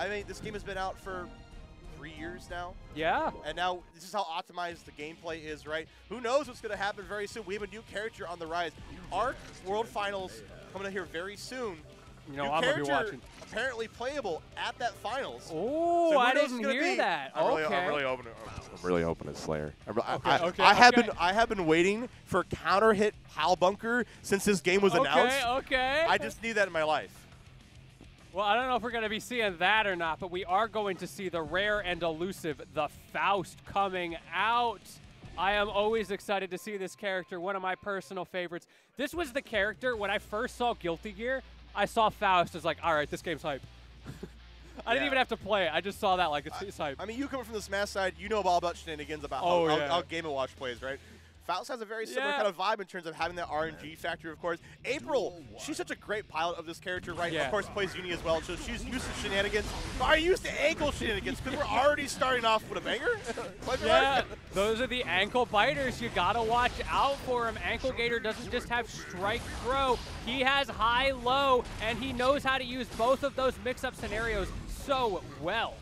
I mean, this game has been out for 3 years now. Yeah. And now this is how optimized the gameplay is, right? Who knows what's going to happen very soon? We have a new character on the rise. ARC World Finals coming in here very soon. You know, I'm going to be watching. Apparently playable at that finals. Oh, so I didn't hear that. I'm Okay. really hoping it's Slayer. I have been waiting for counter hit Pal Bunker since this game was announced. Okay. I just need that in my life. Well, I don't know if we're going to be seeing that or not, but we are going to see the rare and elusive, the Faust, coming out. I am always excited to see this character, one of my personal favorites. This was the character, when I first saw Guilty Gear, I saw Faust as like, all right, this game's hype. I didn't even have to play it. I just saw that like it's hype. I mean, you coming from the Smash side, you know all about shenanigans, about how Game & Watch plays, right? Faust has a very similar kind of vibe in terms of having that RNG factor, of course. April, she's such a great pilot of this character, right? Of course, plays Uni as well, so she's used to shenanigans. But are you used to ankle shenanigans? Because we're already starting off with a banger. Yeah, those are the ankle biters. You got to watch out for him. Anklegator doesn't just have strike throw. He has high-low, and he knows how to use both of those mix-up scenarios so well.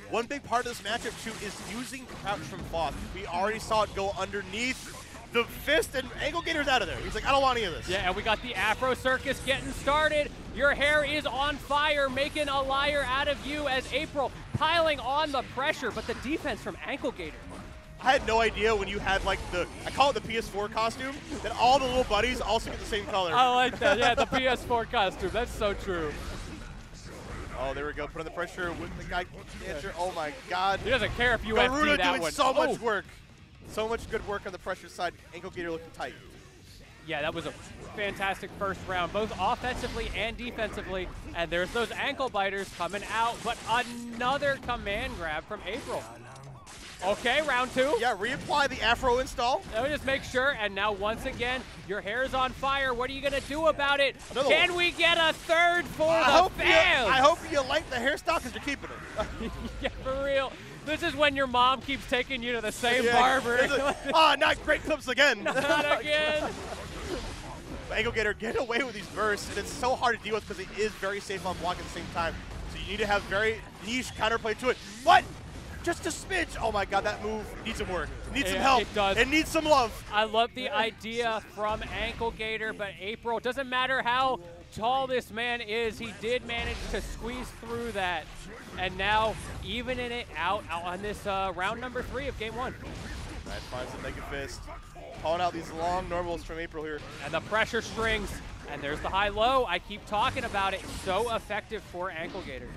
One big part of this matchup, too, is using crouch from Faust. We already saw it go underneath the fist, and Anklegator's out of there. He's like, I don't want any of this. Yeah, and we got the Afro Circus getting started. Your hair is on fire, making a liar out of you as April piling on the pressure, but the defense from Anklegator. I had no idea when you had like I call it the PS4 costume, that all the little buddies also get the same color. I like that, yeah, the PS4 costume. That's so true. Oh, there we go, putting the pressure with the guy. Oh my God. He doesn't care if you FD that one. Garuda doing so much work. So much good work on the pressure side. Anklegator looking tight. Yeah, that was a fantastic first round, both offensively and defensively. And there's those ankle biters coming out, but another command grab from April. Okay, round two. Yeah, reapply the Afro install. Let me just make sure. And now once again, your hair's on fire. What are you going to do about it? Can we get a third for the fans? I hope you like the hairstyle because you're keeping it. Yeah, for real. This is when your mom keeps taking you to the same barber. Not great clips again. Not again. Anklegator getting away with these bursts, and it's so hard to deal with because it is very safe on block at the same time. So you need to have very niche counterplay to it. But just a smidge. Oh my God, that move needs some work. It needs some help. It does. It needs some love. I love the idea from Anklegator, but April, doesn't matter how tall this man is, he did manage to squeeze through that. And now, evening it out on this round number 3 of game 1. Nice, finds the Mega Fist. Calling out these long normals from April here. And the pressure strings. And there's the high-low. I keep talking about it. So effective for Anklegator.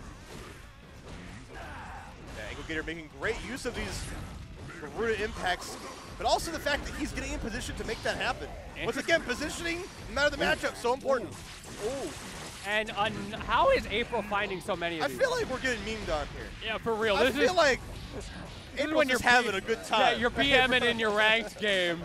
Yeah, Anklegator making great use of these Garuda impacts, but also the fact that he's getting in position to make that happen. Once again, positioning, no matter the matchup, so important. Ooh. And how is April finding so many of these? I feel like we're getting memed on here. Yeah, for real. I feel like April's just having a good time. Yeah, you're BMing in your ranked games.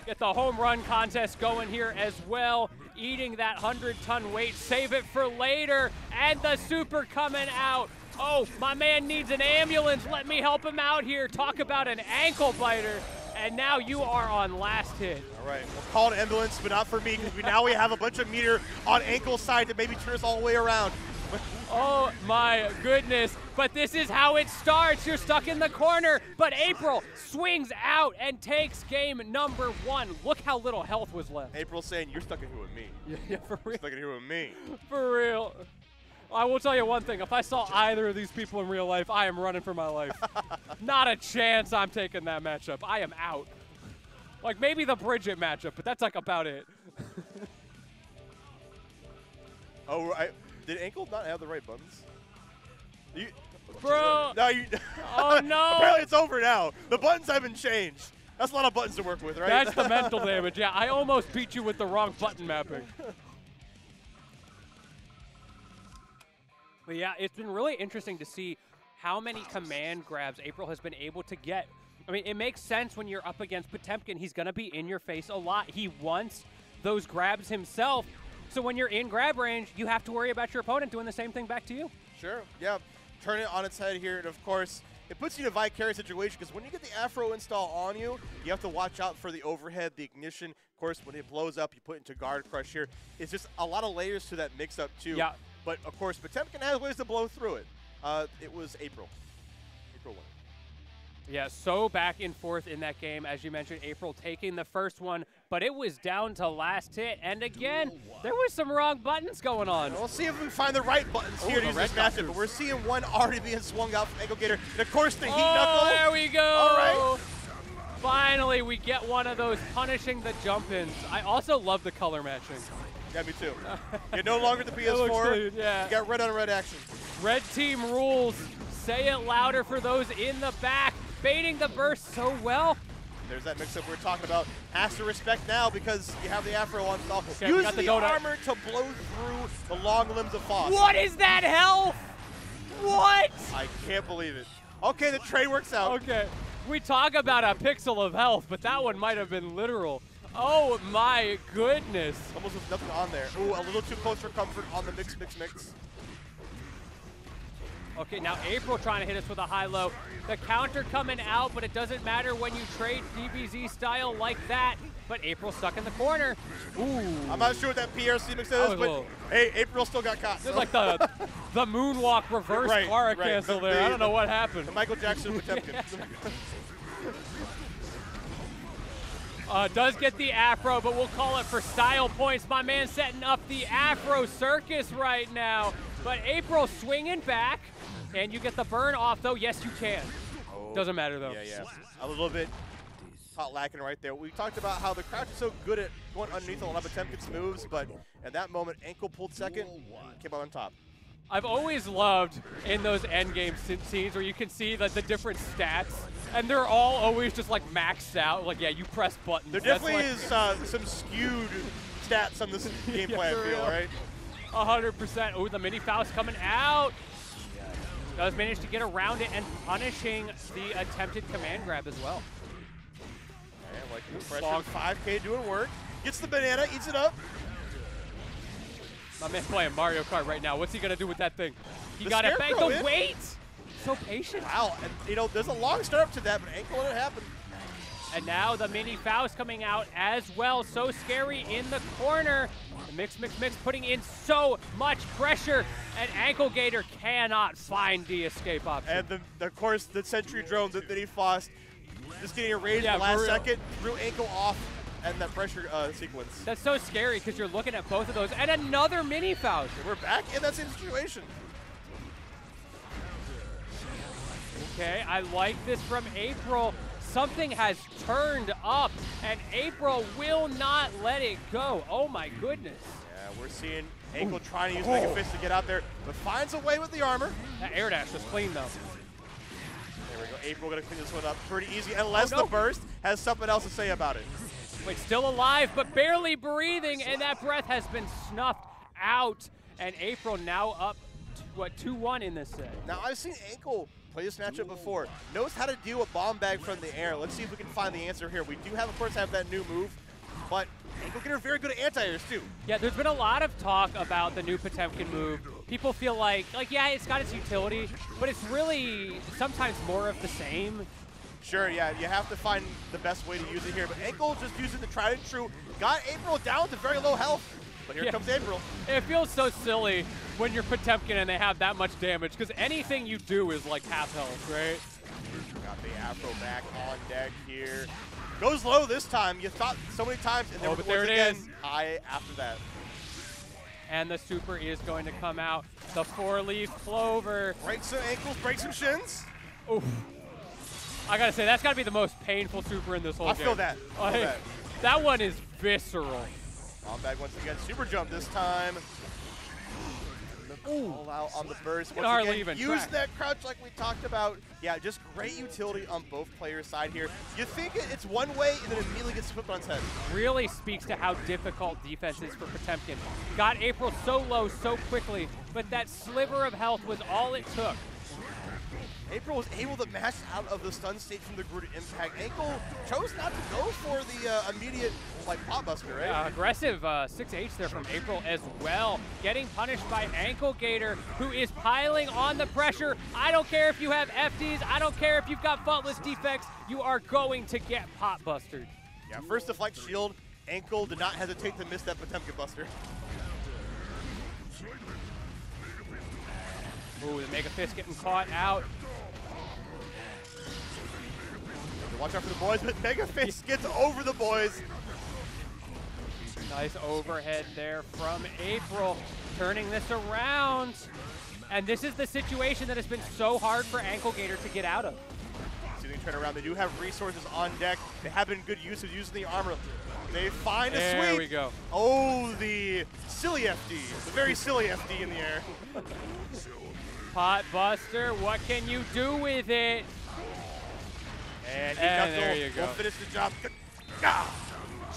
Get the home run contest going here as well. Eating that 100-ton weight. Save it for later. And the super coming out. Oh, my man needs an ambulance. Let me help him out here. Talk about an ankle biter. And now you are on last hit. All right, we'll call it an ambulance, but not for me, because now we have a bunch of meter on ankle side to maybe turn us all the way around. Oh my goodness, but this is how it starts. You're stuck in the corner, but April swings out and takes game number 1. Look how little health was left. April's saying, you're stuck in here with me. Yeah, for real. You're stuck in here with me. For real. I will tell you one thing. If I saw either of these people in real life, I am running for my life. Not a chance I'm taking that matchup. I am out. Like maybe the Bridget matchup, but that's like about it. Oh, did Ankle not have the right buttons? Bro. No, you. Oh, no. Apparently it's over now. The buttons haven't changed. That's a lot of buttons to work with, right? That's the mental damage. Yeah, I almost beat you with the wrong button mapping. But yeah, it's been really interesting to see how many command grabs April has been able to get. I mean, it makes sense when you're up against Potemkin. He's going to be in your face a lot. He wants those grabs himself. So when you're in grab range, you have to worry about your opponent doing the same thing back to you. Sure, yeah. Turn it on its head here, and of course, it puts you in a vicarious situation because when you get the Afro install on you, you have to watch out for the overhead, the ignition. Of course, when it blows up, you put into guard crush here. It's just a lot of layers to that mix-up, too. Yeah. But, of course, Potemkin has ways to blow through it. It was April. April won. Yeah, so back and forth in that game. As you mentioned, April taking the first one, but it was down to last hit. And again, there was some wrong buttons going on. We'll see if we find the right buttons here to use this matchup. But we're seeing one already being swung out from Anklegator. And of course, the heat knuckle. There we go. All right. Finally, we get one of those punishing the jump-ins. I also love the color matching. Yeah, me too. You're no longer the PS4. Yeah. You got red on red action. Red team rules. Say it louder for those in the back. Baiting the burst so well. There's that mix-up we're talking about. Has to respect now because you have the Afro on top. Okay, use the armor to blow through the long limbs of Faust. What is that health? What? I can't believe it. Okay, the trade works out. Okay. We talk about a pixel of health, but that one might have been literal. Oh my goodness. Almost with nothing on there. Ooh, a little too close for comfort on the mix. Okay, now April trying to hit us with a high-low. The counter coming out, but it doesn't matter when you trade DBZ style like that. But April stuck in the corner. Ooh. I'm not sure what that PRC mix is, but hey, April still got caught. This is like the moonwalk reverse Clara cancel there. I don't know what happened. The Michael Jackson Potemkin. Does get the Afro, but we'll call it for style points. My man setting up the Afro circus right now. But April swinging back, and you get the burn off, though. Yes, you can. Doesn't matter, though. Yeah. A little bit caught lacking right there. We talked about how the crouch is so good at going underneath a lot of Potemkin's moves, but at that moment, Ankle pulled second, came out on top. I've always loved in those endgame scenes where you can see the different stats, and they're all always just like maxed out. Like, yeah, you press buttons. There definitely is some skewed stats on this gameplay, I feel, right? 100%. Oh, the mini Faust coming out. Does manage to get around it and punishing the attempted command grab as well. Yeah, like the pressure, 5K doing work. Gets the banana, eats it up. My man's playing Mario Kart right now. What's he gonna do with that thing? He got it back. The wait! So patient. Wow, and you know, there's a long start up to that, but Ankle let it happen. And now the mini Faust coming out as well. So scary in the corner. The mix, putting in so much pressure. And Anklegator cannot find the escape option. And of course, the Sentry drone, the mini Faust, just getting erased in the last second, threw Ankle off. And that pressure sequence. That's so scary because you're looking at both of those. And another mini Faust. We're back in that same situation. Okay, I like this from April. Something has turned up, and April will not let it go. Oh my goodness. Yeah, we're seeing Ankle trying to use Mega Fist to get out there, but finds a way with the armor. That air dash was clean though. There we go. April gonna clean this one up pretty easy, unless the burst has something else to say about it. Wait, still alive, but barely breathing, and that breath has been snuffed out. And April now up, what, 2-1 in this set. Now, I've seen Ankle play this matchup before. Knows how to deal with bomb bag from the air. Let's see if we can find the answer here. We do have, of course, that new move, but Anklegator very good at anti-airs, too. Yeah, there's been a lot of talk about the new Potemkin move. People feel like, yeah, it's got its utility, but it's really sometimes more of the same. Sure, yeah, you have to find the best way to use it here, but Ankle just using the tried and true, got April down to very low health, but here comes April. It feels so silly when you're Potemkin and they have that much damage, because anything you do is like half health, right? Got the Afro back on deck here. Goes low this time, you thought so many times, and but there it is. High after that. And the super is going to come out. The 4-leaf clover. Break some ankles, break some shins. Oof. I gotta say, that's gotta be the most painful super in this whole game. I feel that. That one is visceral. On back once again, super jump this time. All out on the burst. Once again, use that crouch like we talked about. Yeah, just great utility on both players' side here. You think it's one way, and then it immediately gets flipped on its head. Really speaks to how difficult defense is for Potemkin. Got April so low so quickly, but that sliver of health was all it took. April was able to mash out of the stun state from the rooted impact. Ankle chose not to go for the immediate pot buster, right? Aggressive 6H there from April as well. Getting punished by Anklegator, who is piling on the pressure. I don't care if you have FDs. I don't care if you've got faultless defects. You are going to get pot bustered. Yeah, first deflect shield. Ankle did not hesitate to miss that Potemkin buster. Ooh, the Mega Fist getting caught out. Watch out for the boys, but Mega Fist gets over the boys. Nice overhead there from April, turning this around. And this is the situation that has been so hard for Anklegator to get out of. See they turn around. They do have resources on deck. They have been good use of using the armor. They find a sweep. There we go. Oh, the silly FD. The very silly FD in the air. Pot Buster, what can you do with it? And there you go. Will finish the job.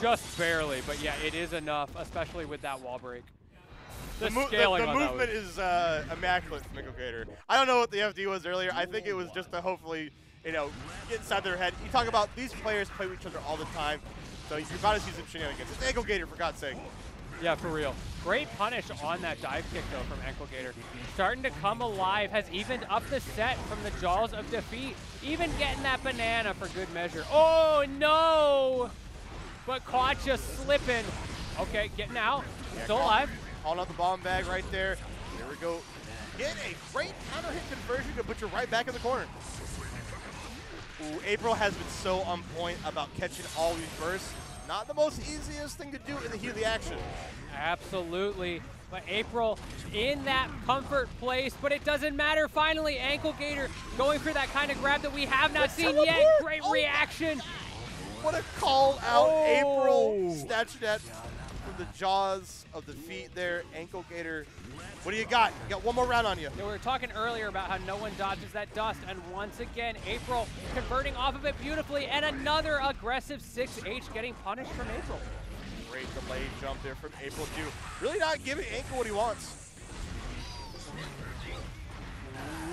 Just barely, but yeah, it is enough, especially with that wall break. The movement is immaculate from Anklegator. I don't know what the FD was earlier. I think it was just to hopefully, you know, get inside their head. You talk about these players play with each other all the time, so you're about to see some shenanigans. It's Anklegator, for God's sake. Yeah, for real. Great punish on that dive kick, though, from Anklegator. Starting to come alive, has evened up the set from the jaws of defeat. Even getting that banana for good measure. Oh, no! But caught just slipping. Okay, getting out. Yeah, still alive. Calling out the bomb bag right there. There we go. Get a great counter hit conversion to put you right back in the corner. Ooh, April has been so on point about catching all these bursts. Not the most easiest thing to do in the heat of the action. Absolutely. But April in that comfort place, but it doesn't matter. Finally, Anklegator going for that kind of grab that we have not seen yet. Great reaction. What a call out, April. Snatching that from the jaws of the feet there. Anklegator, what do you got? You got one more round on you. Yeah, we were talking earlier about how no one dodges that dust, and once again, April converting off of it beautifully, and another aggressive 6H getting punished from April. Great delayed jump there from April too. Really not giving Ankle what he wants.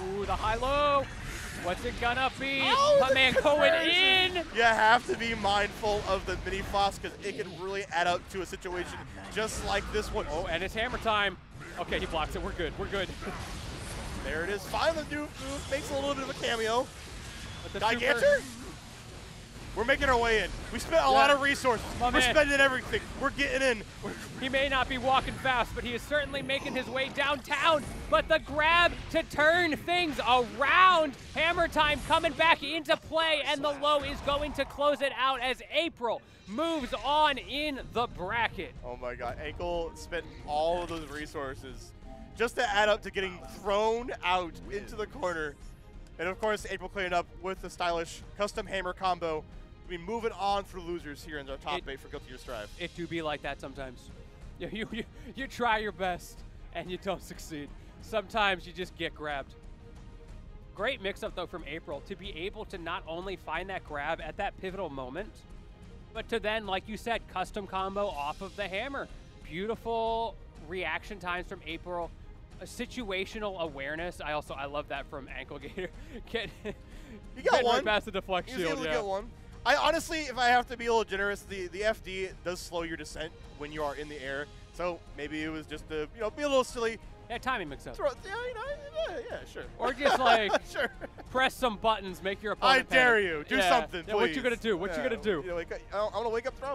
Ooh, the high-low. What's it gonna be? Oh, my man going in. You have to be mindful of the mini Faust because it can really add up to a situation just like this one. Oh, and it's hammer time. Okay, he blocks it. We're good. We're good. There it is. Finally, makes a little bit of a cameo. Gigantor? We're making our way in. We spent a lot of resources. We're spending everything. We're getting in. He may not be walking fast, but he is certainly making his way downtown. But the grab to turn things around. Hammer time coming back into play, and the low is going to close it out as April moves on in the bracket. Oh my God, Ankle spent all of those resources just to add up to getting thrown out into the corner. And of course, April cleaning up with the stylish custom hammer combo. We'll be moving on for losers here in our top 8 for Guilty Gear Strive. It do be like that sometimes. You try your best and you don't succeed. Sometimes you just get grabbed. Great mix-up though from April to be able to not only find that grab at that pivotal moment, but to then, like you said, custom combo off of the hammer. Beautiful reaction times from April. A situational awareness. I love that from Anklegator. You got one. Right past the deflect shield. Able to get one. I honestly, if I have to be a little generous, the FD does slow your descent when you are in the air. So maybe it was just to, be a little silly. Yeah, timing mix up. Yeah, sure. Or just like sure. Press some buttons, make your opponent I dare you. Do something, please. Yeah, what you gonna do? What you gonna do? I want to wake up throne.